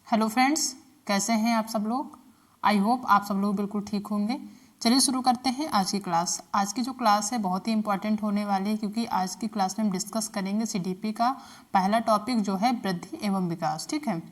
Hello friends, कैसे हैं आप सब लोग। आई होप आप सब लोग बिल्कुल ठीक होंगे। चलिए शुरू करते हैं आज की क्लास। आज की जो क्लास है बहुत ही इंपॉर्टेंट होने वाली है, क्योंकि आज की क्लास में हम डिस्कस करेंगे सीडीपी का पहला टॉपिक जो है वृद्धि एवं विकास। ठीक है,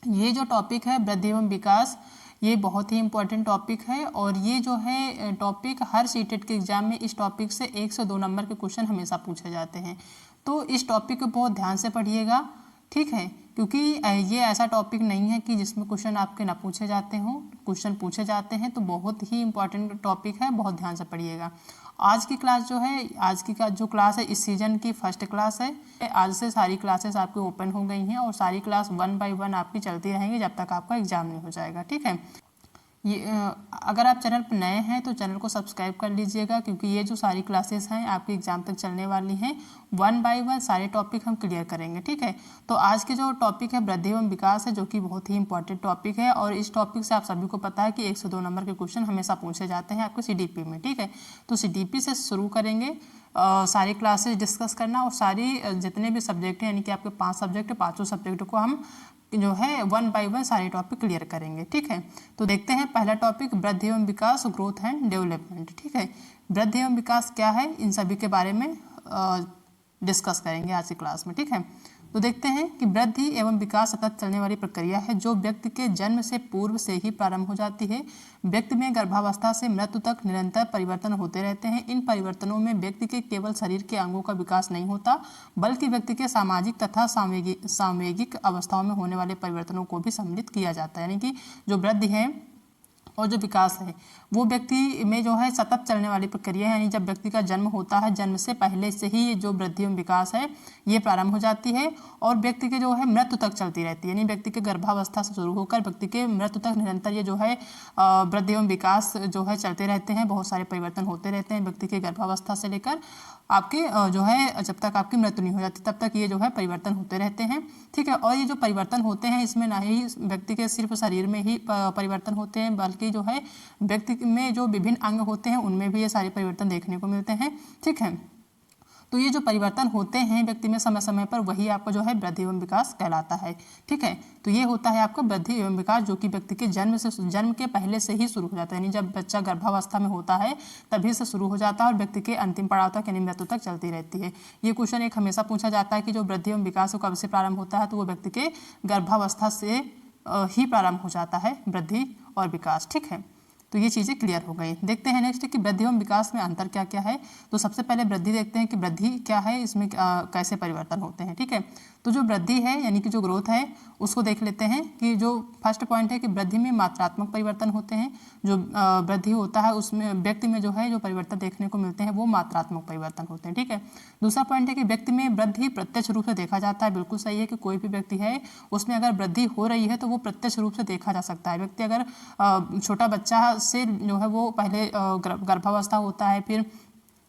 ये जो टॉपिक है वृद्धि एवं विकास, ये बहुत ही इंपॉर्टेंट टॉपिक है और ये जो है टॉपिक हर सीटेट के एग्जाम में इस टॉपिक से 1 से 2 नंबर के क्वेश्चन हमेशा पूछे जाते हैं। तो इस टॉपिक को बहुत ध्यान से पढ़िएगा, ठीक है, क्योंकि ये ऐसा टॉपिक नहीं है कि जिसमें क्वेश्चन आपके ना पूछे जाते हों। क्वेश्चन पूछे जाते हैं, तो बहुत ही इंपॉर्टेंट टॉपिक है, बहुत ध्यान से पढ़िएगा। आज की क्लास जो है, आज की जो क्लास है इस सीजन की फर्स्ट क्लास है। आज से सारी क्लासेस आपकी ओपन हो गई हैं और सारी क्लास 1 बाय 1 आपकी चलती रहेंगी जब तक आपका एग्जाम नहीं हो जाएगा। ठीक है, ये अगर आप चैनल पर नए हैं तो चैनल को सब्सक्राइब कर लीजिएगा, क्योंकि ये जो सारी क्लासेस हैं आपके एग्जाम तक चलने वाली हैं। 1 बाय 1 सारे टॉपिक हम क्लियर करेंगे। ठीक है, तो आज के जो टॉपिक है वृद्धि एवं विकास है, जो कि बहुत ही इंपॉर्टेंट टॉपिक है और इस टॉपिक से आप सभी को पता है कि 1 से 2 नंबर के क्वेश्चन हमेशा पूछे जाते हैं आपके सीडीपी में। ठीक है, तो सीडीपी से शुरू करेंगे सारी क्लासेस डिस्कस करना और सारी जितने भी सब्जेक्ट हैं, यानी कि आपके 5 सब्जेक्ट, पाँचों सब्जेक्ट को हम जो है 1 बाय 1 सारे टॉपिक क्लियर करेंगे। ठीक है, तो देखते हैं पहला टॉपिक वृद्धि एवं विकास, ग्रोथ एंड डेवलपमेंट। ठीक है, वृद्धि एवं विकास क्या है, इन सभी के बारे में डिस्कस करेंगे आज की क्लास में। ठीक है, तो देखते हैं कि वृद्धि एवं विकास सतत चलने वाली प्रक्रिया है जो व्यक्ति के जन्म से पूर्व से ही प्रारंभ हो जाती है। व्यक्ति में गर्भावस्था से मृत्यु तक निरंतर परिवर्तन होते रहते हैं। इन परिवर्तनों में व्यक्ति के केवल शरीर के अंगों का विकास नहीं होता, बल्कि व्यक्ति के सामाजिक तथा सामवेगिक अवस्थाओं में होने वाले परिवर्तनों को भी सम्मिलित किया जाता है। यानी कि जो वृद्धि है और जो विकास है वो व्यक्ति में जो है सतत चलने वाली प्रक्रिया है। यानी जब व्यक्ति का जन्म होता है, जन्म से पहले से ही जो वृद्धि एवं विकास है ये प्रारंभ हो जाती है और व्यक्ति के जो है मृत्यु तक चलती रहती है। यानी व्यक्ति के गर्भावस्था से शुरू होकर व्यक्ति के मृत्यु तक निरंतर ये जो है वृद्धि एवं विकास जो है चलते रहते हैं। बहुत सारे परिवर्तन होते रहते हैं व्यक्ति के गर्भावस्था से लेकर आपके जो है जब तक आपकी मृत्यु नहीं हो जाती तब तक ये जो है परिवर्तन होते रहते हैं। ठीक है, और ये जो परिवर्तन होते हैं इसमें ना ही व्यक्ति के सिर्फ शरीर में ही परिवर्तन होते हैं, बल्कि जो है व्यक्ति में जो विभिन्न अंग होते हैं उनमें भी ये सारे परिवर्तन देखने को मिलते हैं। ठीक है, तो ये जो परिवर्तन होते हैं व्यक्ति में समय समय पर, वही आपका जो है वृद्धि एवं विकास कहलाता है। ठीक है, तो ये होता है आपका वृद्धि एवं विकास, जो कि व्यक्ति के जन्म के पहले से ही शुरू हो जाता है। यानी जब बच्चा गर्भावस्था में होता है तभी से शुरू हो जाता है और व्यक्ति के अंतिम पड़ाव तक यानी मृत्यु तक चलती रहती है। ये क्वेश्चन एक हमेशा पूछा जाता है कि जो वृद्धि एवं विकास कब से प्रारंभ होता है, तो वो व्यक्ति के गर्भावस्था से ही प्रारंभ हो जाता है वृद्धि और विकास। ठीक है, तो ये चीज़ें क्लियर हो गई। देखते हैं नेक्स्ट कि वृद्धि एवं विकास में अंतर क्या क्या है। तो सबसे पहले वृद्धि देखते हैं कि वृद्धि क्या है, इसमें कैसे परिवर्तन होते हैं। ठीक है, तो जो वृद्धि है यानी कि जो ग्रोथ है उसको देख लेते हैं कि जो फर्स्ट पॉइंट है कि वृद्धि में मात्रात्मक परिवर्तन होते हैं। जो वृद्धि होता है उसमें व्यक्ति में जो है जो परिवर्तन देखने को मिलते हैं वो मात्रात्मक परिवर्तन होते हैं। ठीक है, दूसरा पॉइंट है कि व्यक्ति में वृद्धि प्रत्यक्ष रूप से देखा जाता है। बिल्कुल सही है कि कोई भी व्यक्ति है उसमें अगर वृद्धि हो रही है तो वो प्रत्यक्ष रूप से देखा जा सकता है। व्यक्ति अगर छोटा बच्चा से जो है वो पहले गर्भावस्था होता है, फिर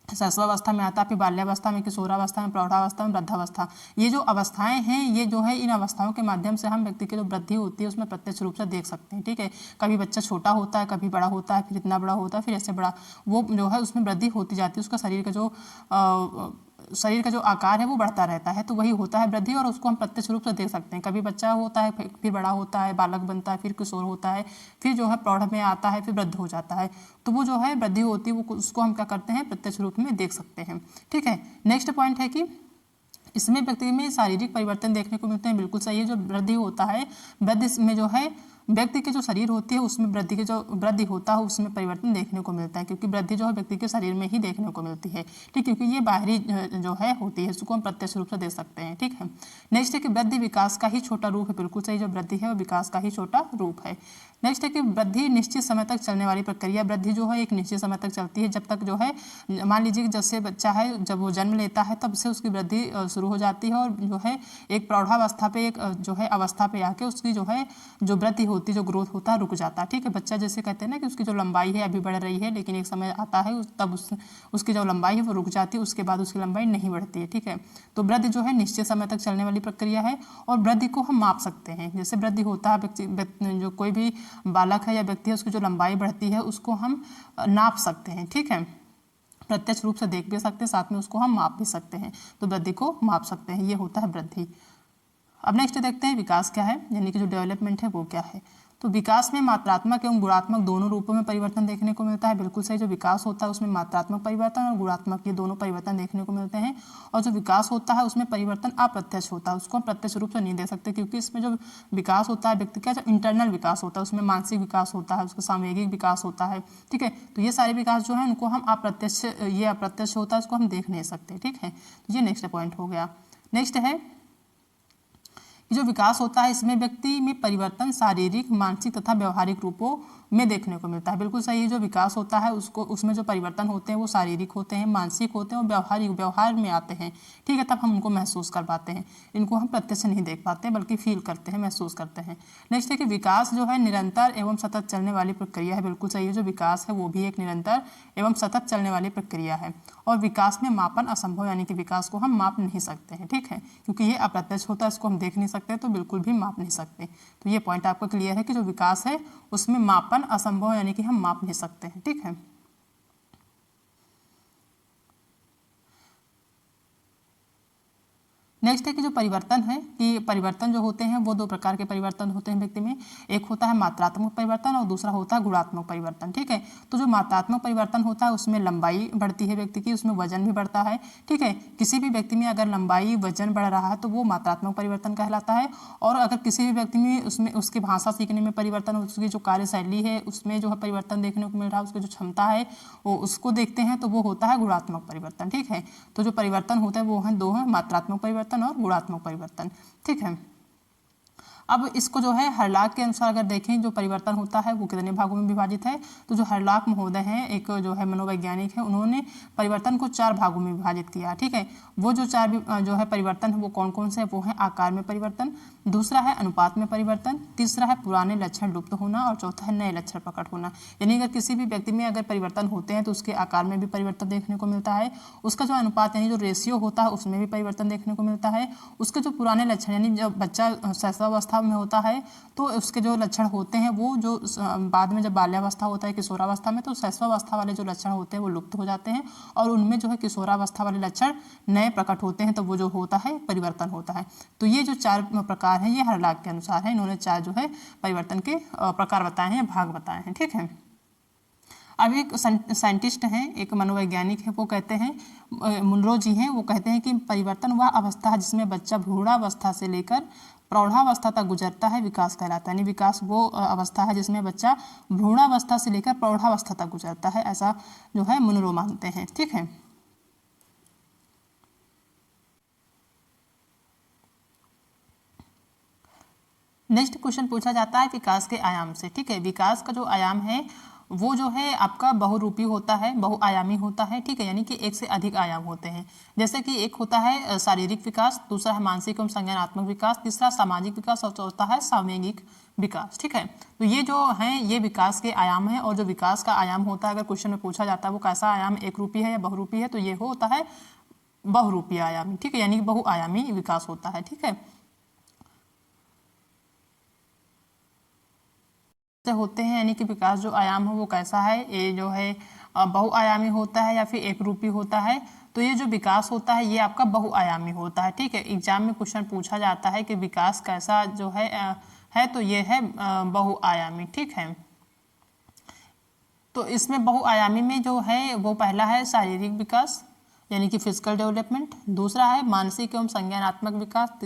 शैशवावस्था में आता है, फिर बाल्यावस्था में, किशोरावस्था में, प्रौढ़ावस्था में, वृद्धावस्था, ये जो अवस्थाएं हैं ये जो है इन अवस्थाओं के माध्यम से हम व्यक्ति की जो वृद्धि होती है उसमें प्रत्यक्ष रूप से देख सकते हैं। ठीक है, कभी बच्चा छोटा होता है, कभी बड़ा होता है, फिर इतना बड़ा होता है, फिर ऐसे बड़ा, वो जो है उसमें वृद्धि होती जाती है। उसका शरीर का जो आकार है वो बढ़ता रहता है, तो वही होता है वृद्धि और उसको हम प्रत्यक्ष रूप से देख सकते हैं। कभी बच्चा होता है, फिर बड़ा होता है, बालक बनता है, फिर किशोर होता है, फिर जो है प्रौढ़ में आता है, फिर वृद्ध हो जाता है। तो वो जो है वृद्धि होती है वो उसको हम क्या करते हैं प्रत्यक्ष रूप में देख सकते हैं। ठीक है, नेक्स्ट पॉइंट है कि इसमें व्यक्ति में शारीरिक परिवर्तन देखने को मिलते हैं। बिल्कुल सही है, जो वृद्धि होता है वृद्धि में जो है व्यक्ति के जो शरीर होती है उसमें वृद्धि होता है उसमें परिवर्तन देखने को मिलता है, क्योंकि वृद्धि जो है व्यक्ति के शरीर में ही देखने को मिलती है। ठीक, क्योंकि ये बाहरी जो है होती है, इसको हम प्रत्यक्ष रूप से देख सकते हैं। ठीक है, नेक्स्ट है कि वृद्धि विकास का ही छोटा रूप है। बिल्कुल सही, जो वृद्धि है वो विकास का ही छोटा रूप है। नेक्स्ट है कि वृद्धि निश्चित समय तक चलने वाली प्रक्रिया। वृद्धि जो है एक निश्चित समय तक चलती है, जब तक जो है मान लीजिए कि जब से बच्चा है जब वो जन्म लेता है तब से उसकी वृद्धि शुरू हो जाती है और जो है एक प्रौढ़ावस्था पे एक जो है अवस्था पे आके उसकी जो है जो वृद्धि होती है, जो ग्रोथ होता है रुक जाता है। ठीक है, बच्चा जैसे कहते हैं ना कि उसकी जो लंबाई है अभी बढ़ रही है, लेकिन एक समय आता है तब उसकी जो लंबाई है वो रुक जाती है, उसके बाद उसकी लंबाई नहीं बढ़ती है। ठीक है, तो वृद्धि जो है निश्चित समय तक चलने वाली प्रक्रिया है और वृद्धि को हम माप सकते हैं। जैसे वृद्धि होता है जो कोई भी बालक है या व्यक्ति है उसकी जो लंबाई बढ़ती है उसको हम नाप सकते हैं। ठीक है, प्रत्यक्ष रूप से देख भी सकते हैं, साथ में उसको हम माप भी सकते हैं, तो वृद्धि को माप सकते हैं। ये होता है वृद्धि। अब नेक्स्ट देखते हैं विकास क्या है, यानी कि जो डेवलपमेंट है वो क्या है। तो विकास में मात्रात्मक एवं गुणात्मक दोनों रूपों में परिवर्तन देखने को मिलता है। बिल्कुल सही, जो विकास होता है उसमें मात्रात्मक परिवर्तन और गुणात्मक, ये दोनों परिवर्तन देखने को मिलते हैं। और जो विकास होता है उसमें परिवर्तन अप्रत्यक्ष होता है, उसको हम प्रत्यक्ष रूप से नहीं देख सकते, क्योंकि इसमें जो विकास होता है व्यक्ति का जो इंटरनल विकास होता है, उसमें मानसिक विकास होता है, उसका सामूहिक विकास होता है। ठीक है, तो ये सारे विकास जो है उनको हम अप्रत्यक्ष, ये अप्रत्यक्ष होता है, उसको हम देख नहीं सकते। ठीक है, तो ये नेक्स्ट पॉइंट हो गया। नेक्स्ट है जो विकास होता है इसमें व्यक्ति में परिवर्तन शारीरिक, मानसिक तथा व्यवहारिक रूपों में देखने को मिलता है। बिल्कुल सही है, जो विकास होता है उसको, उसमें जो परिवर्तन होते हैं वो शारीरिक होते हैं, मानसिक होते हैं और व्यवहार में आते हैं। ठीक है, तब हम उनको महसूस कर पाते हैं। इनको हम प्रत्यक्ष नहीं देख पाते बल्कि फील करते हैं, महसूस करते हैं। नेक्स्ट है कि विकास जो है निरंतर एवं सतत चलने वाली प्रक्रिया है। बिल्कुल सही है, जो विकास है वो भी एक निरंतर एवं सतत चलने वाली प्रक्रिया है। और विकास में मापन असंभव, यानी कि विकास को हम माप नहीं सकते हैं। ठीक है, क्योंकि ये अप्रत्यक्ष होता है, इसको हम देख नहीं सकते, तो बिल्कुल भी माप नहीं सकते। तो ये पॉइंट आपको क्लियर है कि जो विकास है उसमें मापन असंभव, यानी कि हम माप नहीं सकते हैं। ठीक है, नेक्स्ट है कि जो परिवर्तन है, कि परिवर्तन जो होते हैं वो दो प्रकार के परिवर्तन होते हैं व्यक्ति में। एक होता है मात्रात्मक परिवर्तन और दूसरा होता है गुणात्मक परिवर्तन। ठीक है, तो जो मात्रात्मक परिवर्तन होता है उसमें लंबाई बढ़ती है व्यक्ति की, उसमें वजन भी बढ़ता है। ठीक है, किसी भी व्यक्ति में अगर लंबाई वजन बढ़ रहा है तो वो मात्रात्मक परिवर्तन कहलाता है। और अगर किसी भी व्यक्ति में उसमें उसकी भाषा सीखने में परिवर्तन, उसकी जो कार्यशैली है उसमें जो है परिवर्तन देखने को मिल रहा है, उसकी जो क्षमता है वो उसको देखते हैं, तो वो होता है गुणात्मक परिवर्तन। ठीक है, तो जो परिवर्तन होता है वो है दो है, मात्रात्मक परिवर्तन और गुणात्मक परिवर्तन। ठीक है, अब इसको जो है हरलाख के अनुसार अगर देखें, जो परिवर्तन होता है वो कितने भागों में विभाजित है। तो जो हरलाख महोदय हैं, एक जो है मनोवैज्ञानिक है, उन्होंने परिवर्तन को 4 भागों में विभाजित किया। ठीक है, वो जो 4 जो है परिवर्तन है वो कौन कौन से है, वो है आकार में परिवर्तन, दूसरा है अनुपात में परिवर्तन, तीसरा है पुराने लक्षण लुप्त होना और चौथा है नए लक्षण प्रकट होना। यानी अगर किसी भी व्यक्ति में अगर परिवर्तन होते हैं तो उसके आकार में भी परिवर्तन देखने को मिलता है, उसका जो अनुपात यानी जो रेशियो होता है उसमें भी परिवर्तन देखने को मिलता है, उसके जो पुराने लक्षण यानी जब बच्चा शैशवावस्था में होता है तो उसके जो लक्षण होते हैं वो जो बाद में जब बाल्यावस्था होता है, किशोरावस्था में, तो शैशवावस्था वाले जो लक्षण होते हैं वो लुप्त हो जाते हैं और उनमें जो है किशोरावस्था वाले लक्षण नए प्रकट होते हैं, तो वो जो होता है परिवर्तन होता है। तो ये जो 4 प्रकार हैं ये हरलाख के अनुसार है, इन्होंने 4 जो है परिवर्तन के प्रकार बताए हैं, भाग बताए हैं। ठीक है, अब एक साइंटिस्ट हैं, एक मनोवैज्ञानिक है, वो कहते हैं, मुनरो जी हैं, वो कहते हैं कि परिवर्तन वह अवस्था है जिसमें बच्चा भ्रूणावस्था से लेकर प्रौढ़ावस्था तक गुजरता है, विकास कहलाता है। यानी विकास वो अवस्था है जिसमें बच्चा भ्रूणावस्था से लेकर प्रौढ़ावस्था तक गुजरता है, ऐसा जो है मुनरो मानते हैं। ठीक है, नेक्स्ट क्वेश्चन पूछा जाता है विकास के आयाम से। ठीक है, विकास का जो आयाम है वो जो है आपका बहुरूपी होता है, बहुआयामी होता है। ठीक है, यानी कि एक से अधिक आयाम होते हैं। जैसे कि एक होता है शारीरिक विकास, दूसरा है मानसिक एवं संज्ञानात्मक विकास, तीसरा सामाजिक विकास और चौथा है सामूहिक विकास। ठीक है, तो ये जो है ये विकास के आयाम है। और जो विकास का आयाम होता है अगर क्वेश्चन में पूछा जाता है वो कैसा आयाम, एक रूपी है या बहुरूपी है, तो ये होता है बहुरूपी आयामी। ठीक है, यानी कि बहुआयामी विकास होता है। ठीक है, होते हैं, यानी कि विकास जो आयाम है वो कैसा है, ये जो है बहुआयामी होता है या फिर एक रूपी होता है। तो ये जो विकास होता है ये आपका बहुआयामी होता है। ठीक है, एग्जाम में क्वेश्चन पूछा जाता है कि विकास कैसा जो है तो ये है बहुआयामी। ठीक है, तो इसमें बहुआयामी में जो है वो पहला है शारीरिक विकास यानी कि फिजिकल डेवलपमेंट, दूसरा है मानसिक एवं संज्ञानात्मक विकास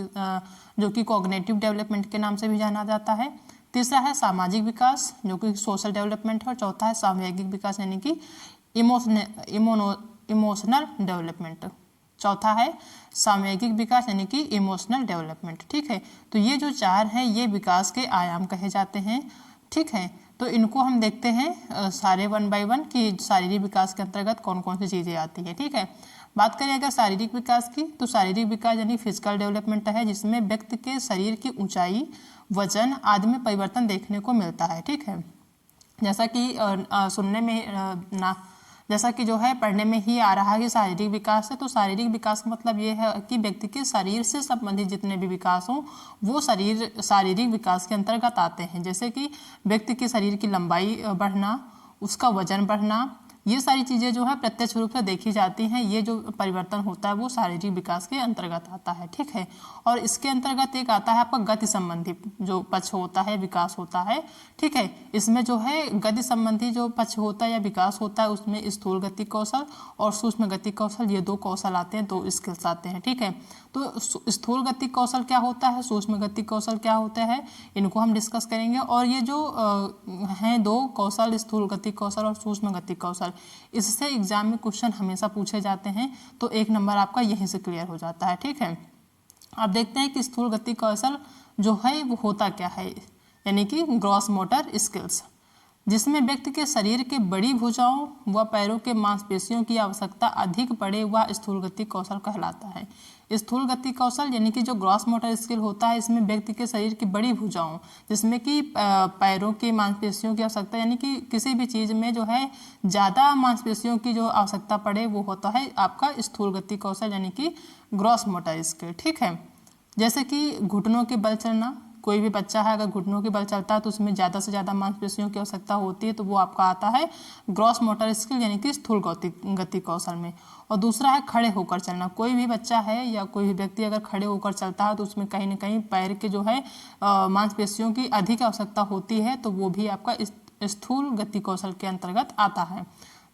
जो कि कॉग्निटिव डेवलपमेंट के नाम से भी जाना जाता है, तीसरा है सामाजिक विकास जो कि सोशल डेवलपमेंट है और चौथा है सामूहिक विकास यानी कि इमोशनल डेवलपमेंट। चौथा है सामूहिक विकास यानी कि इमोशनल डेवलपमेंट। ठीक है, तो ये जो 4 हैं ये विकास के आयाम कहे जाते हैं। ठीक है, तो इनको हम देखते हैं सारे 1 बाय 1 कि शारीरिक विकास के अंतर्गत कौन कौन सी चीज़ें आती हैं। ठीक है, बात करें अगर शारीरिक विकास की, तो शारीरिक विकास यानी फिजिकल डेवलपमेंट है जिसमें व्यक्ति के शरीर की ऊंचाई, वजन आदि में परिवर्तन देखने को मिलता है। ठीक है, जैसा कि सुनने में जैसा कि जो है पढ़ने में ही आ रहा है कि शारीरिक विकास है, तो शारीरिक विकास का मतलब ये है कि व्यक्ति के शरीर से संबंधित जितने भी विकास हों वो शारीरिक विकास के अंतर्गत आते हैं। जैसे कि व्यक्ति के शरीर की लंबाई बढ़ना, उसका वजन बढ़ना, ये सारी चीज़ें जो है प्रत्यक्ष रूप से देखी जाती हैं। ये जो परिवर्तन होता है वो शारीरिक विकास के अंतर्गत आता है, ठीक है। और इसके अंतर्गत एक आता है आपका गति संबंधी जो पक्ष होता है, विकास होता है, ठीक है। इसमें जो है गति संबंधी जो पक्ष होता है या विकास होता है उसमें स्थूल गति कौशल और सूक्ष्म गति कौशल, ये दो कौशल आते हैं, दो स्किल्स आते हैं, ठीक है। तो स्थूल गति कौशल क्या होता है, सूक्ष्म गति कौशल क्या होता है, इनको हम डिस्कस करेंगे। और ये जो हैं दो कौशल, स्थूल गति कौशल और सूक्ष्म गति कौशल, इससे एग्जाम में क्वेश्चन हमेशा पूछे जाते हैं, तो 1 नंबर आपका यहीं से क्लियर हो जाता है, ठीक है। अब देखते हैं कि स्थूल गति कौशल जो है वो होता क्या है, यानी कि ग्रॉस मोटर स्किल्स, जिसमें व्यक्ति के शरीर के बड़ी भुजाओं व पैरों के मांसपेशियों की आवश्यकता अधिक पड़े वह स्थूल गति कौशल कहलाता है। स्थूल गति कौशल यानी कि जो ग्रॉस मोटर स्किल होता है, इसमें व्यक्ति के शरीर की बड़ी भुजाओं, जिसमें कि पैरों की मांसपेशियों की आवश्यकता, यानी कि किसी भी चीज़ में जो है ज़्यादा मांसपेशियों की जो आवश्यकता पड़े वो होता है आपका स्थूल गति कौशल यानी कि ग्रॉस मोटर स्किल, ठीक है। जैसे कि घुटनों के बल चलना, कोई भी बच्चा है अगर घुटनों के बल चलता है तो उसमें ज़्यादा से ज़्यादा मांसपेशियों की आवश्यकता होती है, तो वो आपका आता है ग्रॉस मोटर स्किल यानी कि स्थूल गति कौशल में। और दूसरा है खड़े होकर चलना, कोई भी बच्चा है या कोई भी व्यक्ति अगर खड़े होकर चलता है तो उसमें कहीं ना कहीं पैर के जो है मांसपेशियों की अधिक आवश्यकता होती है, तो वो भी आपका स्थूल गति कौशल के अंतर्गत आता है।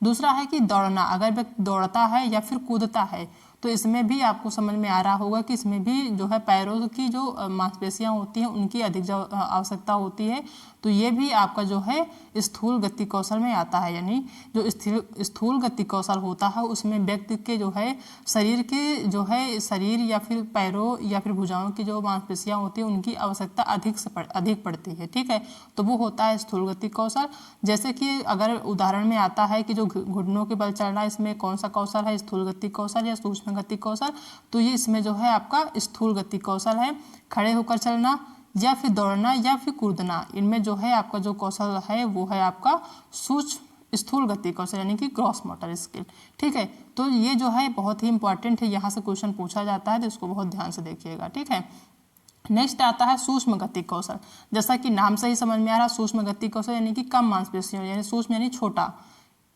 दूसरा है कि दौड़ना, अगर व्यक्ति दौड़ता है या फिर कूदता है तो इसमें भी आपको समझ में आ रहा होगा कि इसमें भी जो है पैरों की जो मांसपेशियां होती हैं उनकी अधिक आवश्यकता होती है, तो ये भी आपका जो है स्थूल गति कौशल में आता है। यानी जो स्थूल गति कौशल होता है उसमें व्यक्ति के जो है शरीर के जो है शरीर या फिर पैरों या फिर भुजाओं की जो मांसपेशियां होती हैं उनकी आवश्यकता अधिक पड़ती है, ठीक है। तो वो होता है स्थूल गति कौशल। जैसे कि अगर उदाहरण में आता है कि जो घुटनों के बल चलना, इसमें कौन सा कौशल है, स्थूल गति कौशल या सूक्ष्म गति कौशल, तो ये इसमें जो है आपका स्थूल गति कौशल है। खड़े होकर चलना या फिर दौड़ना या फिर कूदना, इनमें जो है आपका जो कौशल है वो है आपका सूक्ष्म स्थूल गति कौशल यानी कि ग्रॉस मोटर स्किल, ठीक है। तो ये जो है बहुत ही इंपॉर्टेंट है, यहाँ से क्वेश्चन पूछा जाता है तो इसको बहुत ध्यान से देखिएगा, ठीक है। नेक्स्ट आता है सूक्ष्म गति कौशल। जैसा कि नाम से ही समझ में आ रहा है, सूक्ष्म गति कौशल यानी कि कम मांसपेशियों, यानी सूक्ष्म यानी छोटा,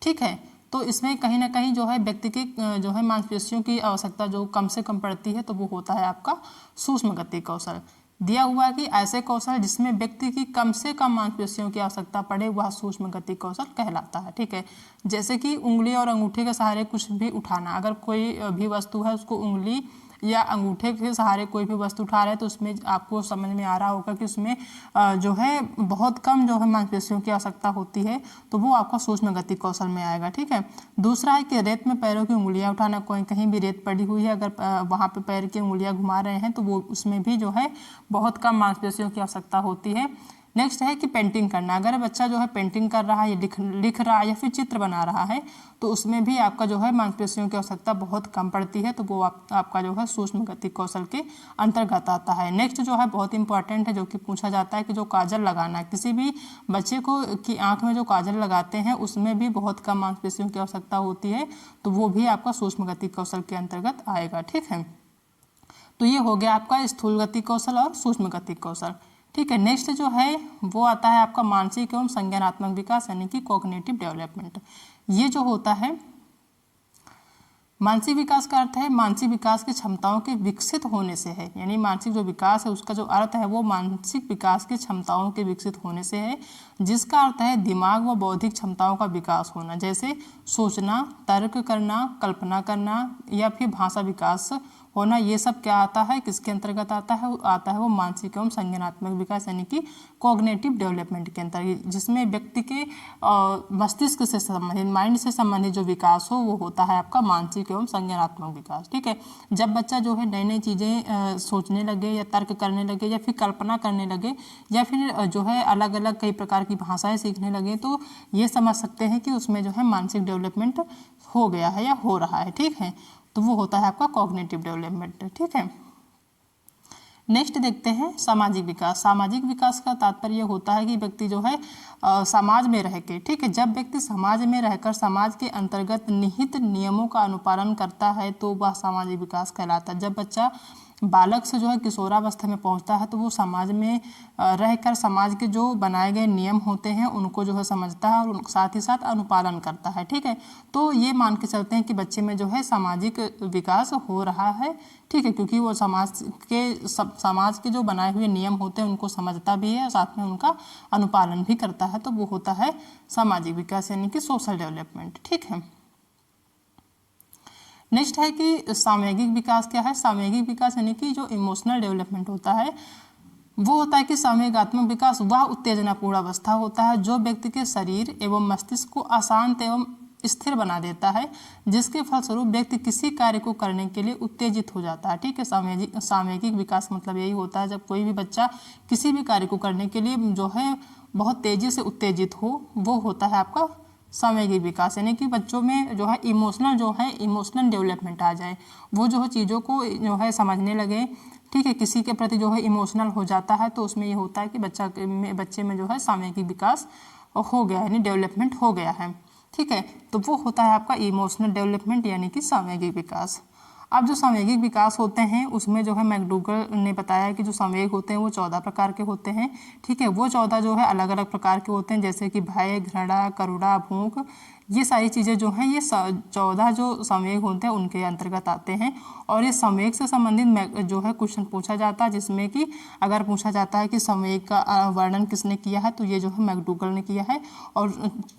ठीक है। तो इसमें कहीं ना कहीं जो है व्यक्ति की जो है मांसपेशियों की आवश्यकता जो कम से कम पड़ती है, तो वो होता है आपका सूक्ष्म गति कौशल। दिया हुआ है कि ऐसे कौशल जिसमें व्यक्ति की कम से कम मांसपेशियों की आवश्यकता पड़े वह सूक्ष्म गति कौशल कहलाता है, ठीक है। जैसे कि उंगली और अंगूठे के सहारे कुछ भी उठाना, अगर कोई भी वस्तु है उसको उंगली या अंगूठे के सहारे कोई भी वस्तु उठा रहे हैं तो उसमें आपको समझ में आ रहा होगा कि उसमें जो है बहुत कम जो है मांसपेशियों की आवश्यकता होती है, तो वो आपका सूक्ष्म गति कौशल में आएगा, ठीक है। दूसरा है कि रेत में पैरों की उंगलियां उठाना, कोई कहीं भी रेत पड़ी हुई है अगर वहाँ पे पैर की उंगलियां घुमा रहे हैं तो वो उसमें भी जो है बहुत कम मांसपेशियों की आवश्यकता होती है। नेक्स्ट है कि पेंटिंग करना, अगर बच्चा जो है पेंटिंग कर रहा है या लिख रहा है या फिर चित्र बना रहा है तो उसमें भी आपका जो है मांसपेशियों की आवश्यकता बहुत कम पड़ती है, तो वो आपका जो है सूक्ष्म गति कौशल के अंतर्गत आता है। नेक्स्ट जो है बहुत इंपॉर्टेंट है, जो कि पूछा जाता है कि जो काजल लगाना है, किसी भी बच्चे को की आंख में जो काजल लगाते हैं उसमें भी बहुत कम मांसपेशियों की आवश्यकता होती है, तो वो भी आपका सूक्ष्म गति कौशल के अंतर्गत आएगा, ठीक है। तो ये हो गया आपका स्थूल गति कौशल और सूक्ष्म गति कौशल, ठीक है। नेक्स्ट जो है वो आता है आपका मानसिक एवं संज्ञानात्मक विकास यानी कि कॉग्निटिव डेवलपमेंट। ये जो होता है मानसिक विकास का अर्थ है मानसिक विकास की क्षमताओं के विकसित होने से है, यानी मानसिक जो विकास है उसका जो अर्थ है वो मानसिक विकास की क्षमताओं के विकसित होने से है, जिसका अर्थ है दिमाग व बौद्धिक क्षमताओं का विकास होना, जैसे सोचना, तर्क करना, कल्पना करना या फिर भाषा विकास होना। ये सब क्या आता है, किसके अंतर्गत आता है वो मानसिक एवं संज्ञानात्मक विकास यानी कि कॉग्निटिव डेवलपमेंट के अंतर्गत, जिसमें व्यक्ति के मस्तिष्क से संबंधित, माइंड से संबंधित जो विकास हो वो होता है आपका मानसिक एवं संज्ञानात्मक विकास, ठीक है। जब बच्चा जो है नई नई चीज़ें सोचने लगे या तर्क करने लगे या फिर कल्पना करने लगे या फिर जो है अलग अलग कई प्रकार की भाषाएं सीखने लगे, तो ये समझ सकते हैं कि उसमें जो है मानसिक डेवलपमेंट हो गया है या हो रहा है, ठीक है। तो वो होता है आपका कॉग्निटिव डेवलपमेंट, ठीक है। नेक्स्ट देखते हैं सामाजिक विकास। सामाजिक विकास का तात्पर्य होता है कि व्यक्ति जो है समाज में रह के, ठीक है, जब व्यक्ति समाज में रहकर समाज के अंतर्गत निहित नियमों का अनुपालन करता है तो वह सामाजिक विकास कहलाता है। जब बच्चा बालक से जो है किशोरावस्था में पहुंचता है तो वो समाज में रहकर समाज के जो बनाए गए नियम होते हैं उनको जो है समझता है और साथ ही साथ अनुपालन करता है। ठीक है, तो ये मान के चलते हैं कि बच्चे में जो है सामाजिक विकास हो रहा है। ठीक है, क्योंकि वो समाज के जो बनाए हुए नियम होते हैं उनको समझता भी है और साथ में उनका अनुपालन भी करता है, तो वो होता है सामाजिक विकास यानी कि सोशल डेवलपमेंट। ठीक है, नेक्स्ट है कि सामूहिक विकास क्या है। सामूहिक विकास यानी कि जो इमोशनल डेवलपमेंट होता है वो होता है कि सामूहिकात्मक विकास वह उत्तेजनापूर्ण अवस्था होता है जो व्यक्ति के शरीर एवं मस्तिष्क को अशांत एवं स्थिर बना देता है, जिसके फलस्वरूप व्यक्ति किसी कार्य को करने के लिए उत्तेजित हो जाता है। ठीक है, सामूहिक विकास मतलब यही होता है जब कोई भी बच्चा किसी भी कार्य को करने के लिए जो है बहुत तेजी से उत्तेजित हो, वो होता है आपका सामूहिक विकास। यानी कि बच्चों में जो है इमोशनल डेवलपमेंट आ जाए, वो जो है चीज़ों को जो है समझने लगे। ठीक है, किसी के प्रति जो है इमोशनल हो जाता है तो उसमें ये होता है कि बच्चे में जो है सामूहिक विकास हो गया यानी डेवलपमेंट हो गया है। ठीक है, तो वो होता है आपका इमोशनल डेवलपमेंट यानी कि सामूहिक विकास। अब जो सामूहिक विकास होते हैं उसमें जो है मैकडूगल ने बताया कि जो सामूहिक होते हैं वो 14 प्रकार के होते हैं। ठीक है, वो 14 जो है अलग अलग प्रकार के होते हैं, जैसे कि भय, घृणा, करुणा, भूख, ये सारी चीज़ें जो हैं ये 14 जो सामूहिक होते हैं उनके अंतर्गत आते हैं। और ये सामूहिक से संबंधित जो है क्वेश्चन पूछा जाता है, जिसमें कि अगर पूछा जाता है कि सामूहिक का वर्णन किसने किया है तो ये जो है मैकडूगल ने किया है। और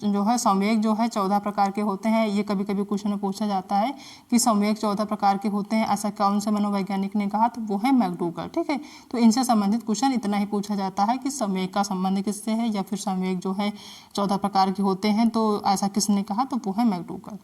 जो है सामूहिक जो है 14 प्रकार के होते हैं, ये कभी कभी क्वेश्चन में पूछा जाता है कि सामूहिक 14 प्रकार के होते हैं, ऐसा कौन से मनोवैज्ञानिक ने कहा, तो वो है मैकडूगल। ठीक है, तो इनसे संबंधित क्वेश्चन इतना ही पूछा जाता है कि सामूहिक का संबंध किससे है या फिर सामूहिक जो है 14 प्रकार के होते हैं तो ऐसा किसने कहा, तो वो है मैकडूगल।